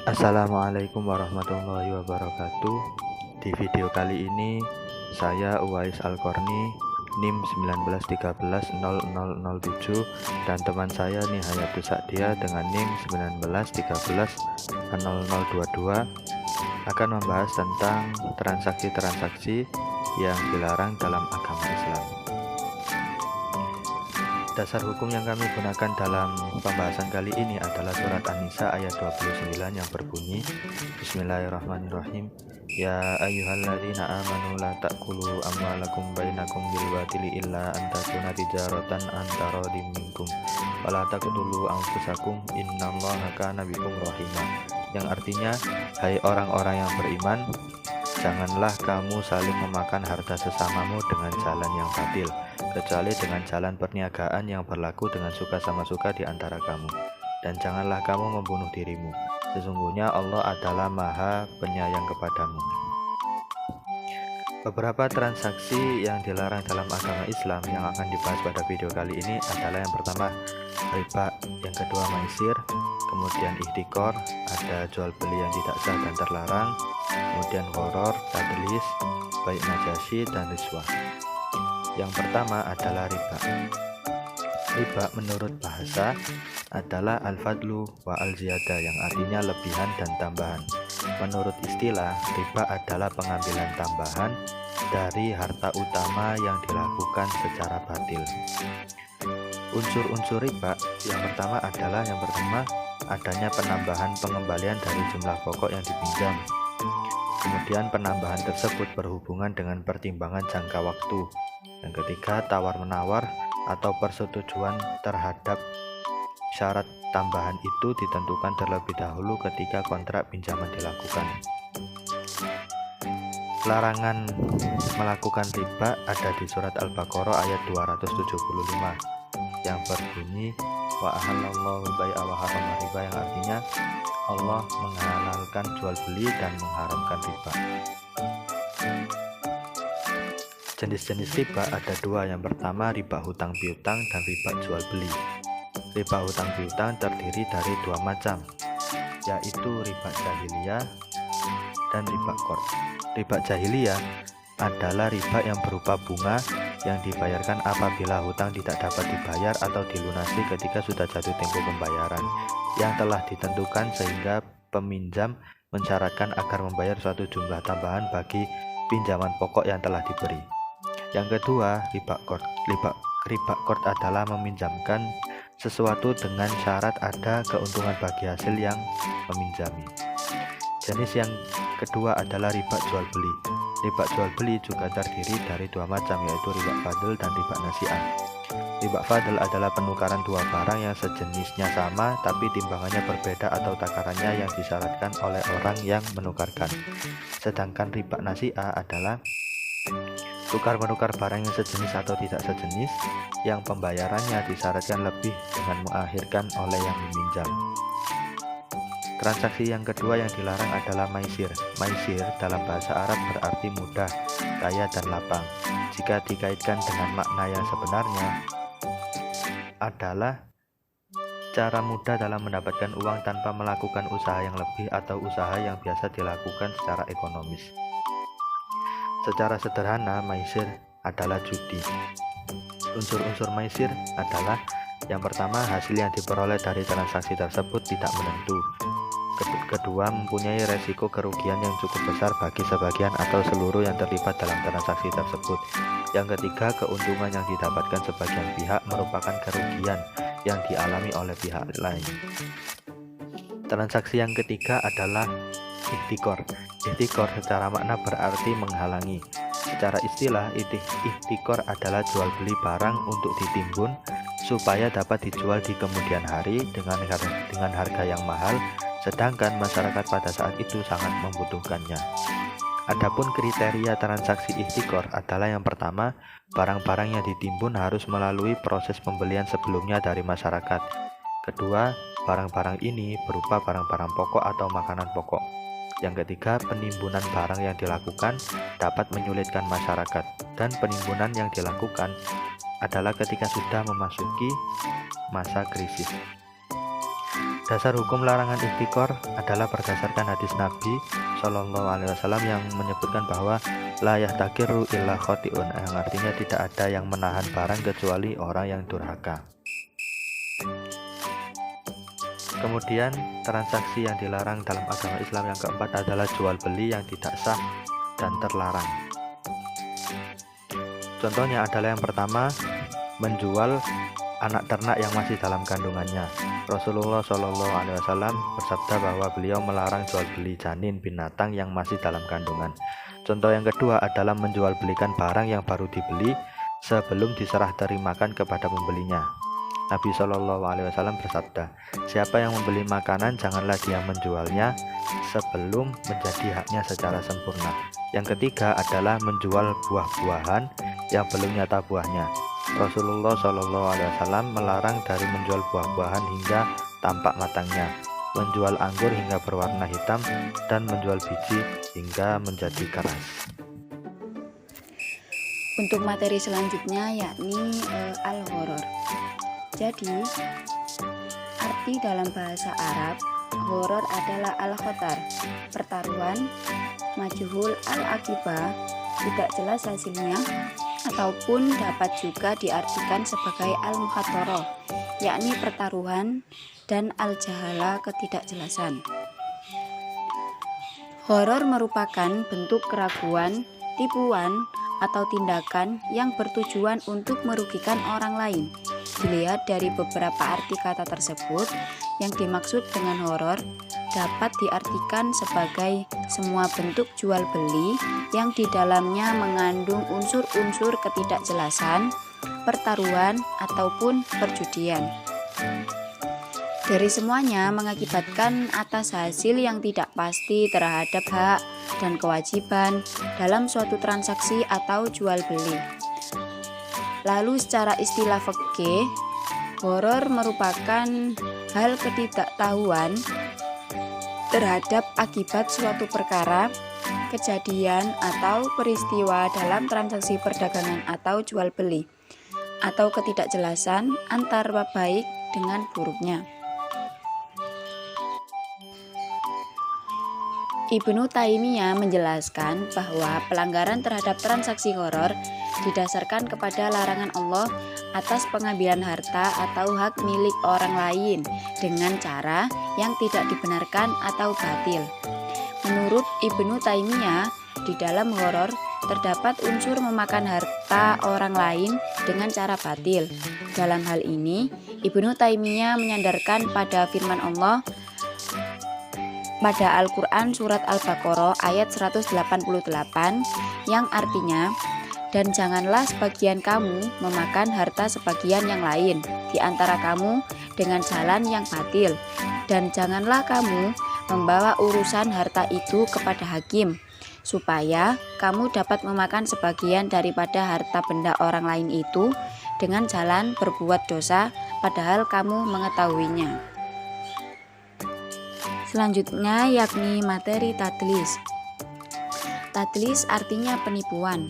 Assalamualaikum warahmatullahi wabarakatuh. Di video kali ini saya Uwais Al-Qarni, NIM 19130007, dan teman saya Nihayatus Sa'dia dengan NIM 19130022 akan membahas tentang transaksi-transaksi yang dilarang dalam agama Islam. Dasar hukum yang kami gunakan dalam pembahasan kali ini adalah surat An-Nisa ayat 29 yang berbunyi, Bismillahirrahmanirrahim, Ya ayyuhalladzina amanu la ta'kulu amwalakum bainakum bil batili illa an takuna tijaratan an taradin minkum wa la taqtulu anfusakum innallaha kana bikum rahima. Yang artinya, hai orang-orang yang beriman, janganlah kamu saling memakan harta sesamamu dengan jalan yang batil, kecuali dengan jalan perniagaan yang berlaku dengan suka sama suka di antara kamu. Dan janganlah kamu membunuh dirimu. Sesungguhnya Allah adalah Maha Penyayang kepadamu. Beberapa transaksi yang dilarang dalam agama Islam yang akan dibahas pada video kali ini adalah yang pertama riba, yang kedua maisir, kemudian ihtikor, ada jual beli yang tidak sah dan terlarang, kemudian horor, tadlis, baik najasyi, dan riswah. Yang pertama adalah riba. Riba menurut bahasa adalah al-fadlu wa al-ziyadah, yang artinya lebihan dan tambahan. Menurut istilah, riba adalah pengambilan tambahan dari harta utama yang dilakukan secara batil. Unsur-unsur riba yang pertama adalah adanya penambahan pengembalian dari jumlah pokok yang dipinjam. Kemudian penambahan tersebut berhubungan dengan pertimbangan jangka waktu. Yang ketiga, tawar-menawar atau persetujuan terhadap syarat tambahan itu ditentukan terlebih dahulu ketika kontrak pinjaman dilakukan. Larangan melakukan riba ada di surat Al-Baqarah ayat 275 yang berbunyi wa ahallallahu bai'a wa harrama riba, yang artinya Allah menghalalkan jual beli dan mengharamkan riba. Jenis-jenis riba ada dua. Yang pertama riba hutang piutang dan riba jual beli. Riba hutang piutang terdiri dari dua macam, yaitu riba jahiliyah dan riba qard. Riba jahiliyah adalah riba yang berupa bunga yang dibayarkan apabila hutang tidak dapat dibayar atau dilunasi ketika sudah jatuh tempo pembayaran yang telah ditentukan, sehingga peminjam mensyaratkan agar membayar suatu jumlah tambahan bagi pinjaman pokok yang telah diberi. Yang kedua, riba qard. Riba qard adalah meminjamkan sesuatu dengan syarat ada keuntungan bagi hasil yang meminjami. Jenis yang kedua adalah riba jual beli. Riba jual beli juga terdiri dari dua macam, yaitu riba fadl dan riba nasi'ah. Riba fadl adalah penukaran dua barang yang sejenisnya sama tapi timbangannya berbeda atau takarannya yang disyaratkan oleh orang yang menukarkan. Sedangkan riba nasi'ah adalah tukar-menukar barang yang sejenis atau tidak sejenis yang pembayarannya disyaratkan lebih dengan mengakhirkan oleh yang meminjam. Transaksi yang kedua yang dilarang adalah maisir. Maisir dalam bahasa Arab berarti mudah, kaya, dan lapang. Jika dikaitkan dengan makna yang sebenarnya adalah cara mudah dalam mendapatkan uang tanpa melakukan usaha yang lebih atau usaha yang biasa dilakukan secara ekonomis. Secara sederhana, maisir adalah judi. Unsur-unsur maisir adalah yang pertama, hasil yang diperoleh dari transaksi tersebut tidak menentu. Kedua, mempunyai resiko kerugian yang cukup besar bagi sebagian atau seluruh yang terlibat dalam transaksi tersebut. Yang ketiga, keuntungan yang didapatkan sebagian pihak merupakan kerugian yang dialami oleh pihak lain. Transaksi yang ketiga adalah ihtikor. Ihtikor secara makna berarti menghalangi. Secara istilah, ihtikor adalah jual beli barang untuk ditimbun supaya dapat dijual di kemudian hari dengan harga yang mahal, sedangkan masyarakat pada saat itu sangat membutuhkannya. Adapun kriteria transaksi ihtikor adalah yang pertama, barang-barang yang ditimbun harus melalui proses pembelian sebelumnya dari masyarakat. Kedua, barang-barang ini berupa barang-barang pokok atau makanan pokok. Yang ketiga, penimbunan barang yang dilakukan dapat menyulitkan masyarakat, dan penimbunan yang dilakukan adalah ketika sudah memasuki masa krisis. Dasar hukum larangan ihtikor adalah berdasarkan hadis Nabi Shallallahu Alaihi Wasallam yang menyebutkan bahwa la yahtakiru illa khotiun, yang artinya tidak ada yang menahan barang kecuali orang yang durhaka. Kemudian transaksi yang dilarang dalam agama Islam yang keempat adalah jual beli yang tidak sah dan terlarang. Contohnya adalah yang pertama, menjual anak ternak yang masih dalam kandungannya. Rasulullah Shallallahu Alaihi Wasallam bersabda bahwa beliau melarang jual beli janin binatang yang masih dalam kandungan. Contoh yang kedua adalah menjual belikan barang yang baru dibeli sebelum diserah terimakan kepada pembelinya. Nabi Shallallahu Alaihi Wasallam bersabda, siapa yang membeli makanan janganlah dia menjualnya sebelum menjadi haknya secara sempurna. Yang ketiga adalah menjual buah-buahan yang belum nyata buahnya. Rasulullah Shallallahu Alaihi Wasallam melarang dari menjual buah-buahan hingga tampak matangnya, menjual anggur hingga berwarna hitam, dan menjual biji hingga menjadi keras. Untuk materi selanjutnya yakni al-gharar. Jadi, arti dalam bahasa Arab, gharar adalah al-khatar, pertaruhan, majhul al-aqibah, tidak jelas hasilnya, ataupun dapat juga diartikan sebagai al-mukhatarah, yakni pertaruhan, dan al-jahala, ketidakjelasan. Gharar merupakan bentuk keraguan, tipuan, atau tindakan yang bertujuan untuk merugikan orang lain. Dilihat dari beberapa arti kata tersebut, yang dimaksud dengan gharar dapat diartikan sebagai semua bentuk jual beli yang di dalamnya mengandung unsur-unsur ketidakjelasan, pertaruhan, ataupun perjudian. Dari semuanya mengakibatkan atas hasil yang tidak pasti terhadap hak dan kewajiban dalam suatu transaksi atau jual beli. Lalu secara istilah fikih, gharar merupakan hal ketidaktahuan terhadap akibat suatu perkara, kejadian, atau peristiwa dalam transaksi perdagangan atau jual beli, atau ketidakjelasan antara baik dengan buruknya. Ibnu Taimiyah menjelaskan bahwa pelanggaran terhadap transaksi gharar didasarkan kepada larangan Allah atas pengambilan harta atau hak milik orang lain dengan cara yang tidak dibenarkan atau batil. Menurut Ibnu Taimiyah, di dalam gharar terdapat unsur memakan harta orang lain dengan cara batil. Dalam hal ini, Ibnu Taimiyah menyandarkan pada firman Allah pada Al-Quran Surat Al-Baqarah ayat 188 yang artinya, dan janganlah sebagian kamu memakan harta sebagian yang lain di antara kamu dengan jalan yang batil, dan janganlah kamu membawa urusan harta itu kepada hakim, supaya kamu dapat memakan sebagian daripada harta benda orang lain itu dengan jalan berbuat dosa padahal kamu mengetahuinya. Selanjutnya yakni materi tadlis. Tadlis artinya penipuan.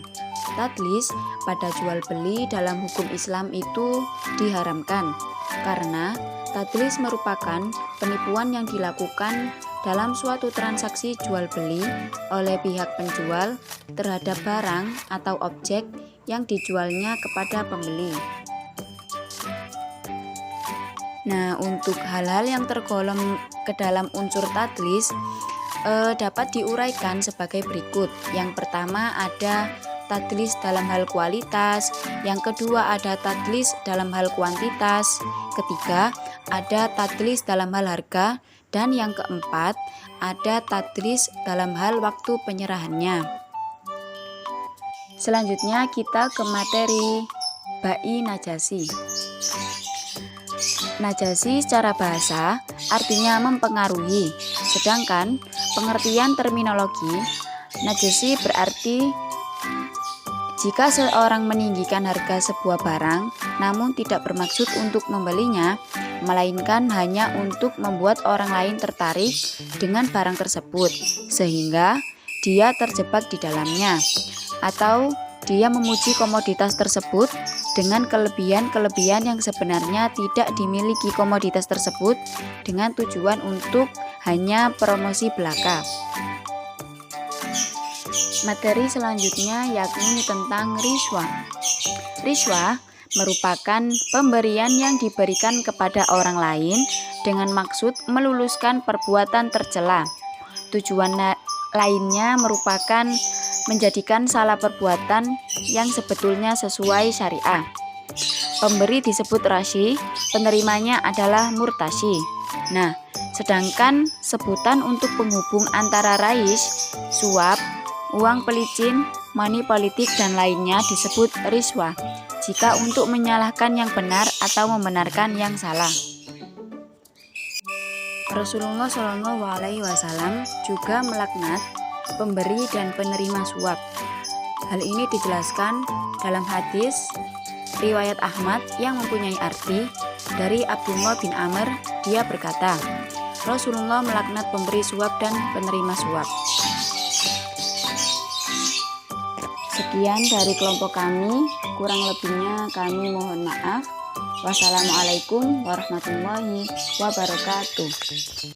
Tadlis pada jual beli dalam hukum Islam itu diharamkan karena tadlis merupakan penipuan yang dilakukan dalam suatu transaksi jual beli oleh pihak penjual terhadap barang atau objek yang dijualnya kepada pembeli. Nah, untuk hal-hal yang tergolong ke dalam unsur tadlis dapat diuraikan sebagai berikut. Yang pertama ada tadlis dalam hal kualitas, yang kedua ada tadlis dalam hal kuantitas, ketiga ada tadlis dalam hal harga, dan yang keempat ada tadlis dalam hal waktu penyerahannya. Selanjutnya kita ke materi bai najasi. Najasi secara bahasa artinya mempengaruhi, sedangkan pengertian terminologi najasi berarti jika seorang meninggikan harga sebuah barang namun tidak bermaksud untuk membelinya, melainkan hanya untuk membuat orang lain tertarik dengan barang tersebut sehingga dia terjebak di dalamnya, atau dia memuji komoditas tersebut dengan kelebihan-kelebihan yang sebenarnya tidak dimiliki komoditas tersebut dengan tujuan untuk hanya promosi belaka. Materi selanjutnya yakni tentang riswah. Riswah merupakan pemberian yang diberikan kepada orang lain dengan maksud meluluskan perbuatan tercela. Tujuan lainnya merupakan menjadikan salah perbuatan yang sebetulnya sesuai syariah. Pemberi disebut rashi, penerimanya adalah murtashi. Nah, sedangkan sebutan untuk penghubung antara rais, suap, uang pelicin, money politik dan lainnya disebut riswah jika untuk menyalahkan yang benar atau membenarkan yang salah. Rasulullah Shallallahu Alaihi Wasallam juga melaknat pemberi dan penerima suap. Hal ini dijelaskan dalam hadis riwayat Ahmad yang mempunyai arti dari Abdullah bin Amr. Dia berkata, Rasulullah melaknat pemberi suap dan penerima suap. Sekian dari kelompok kami, kurang lebihnya kami mohon maaf. Wassalamualaikum warahmatullahi wabarakatuh.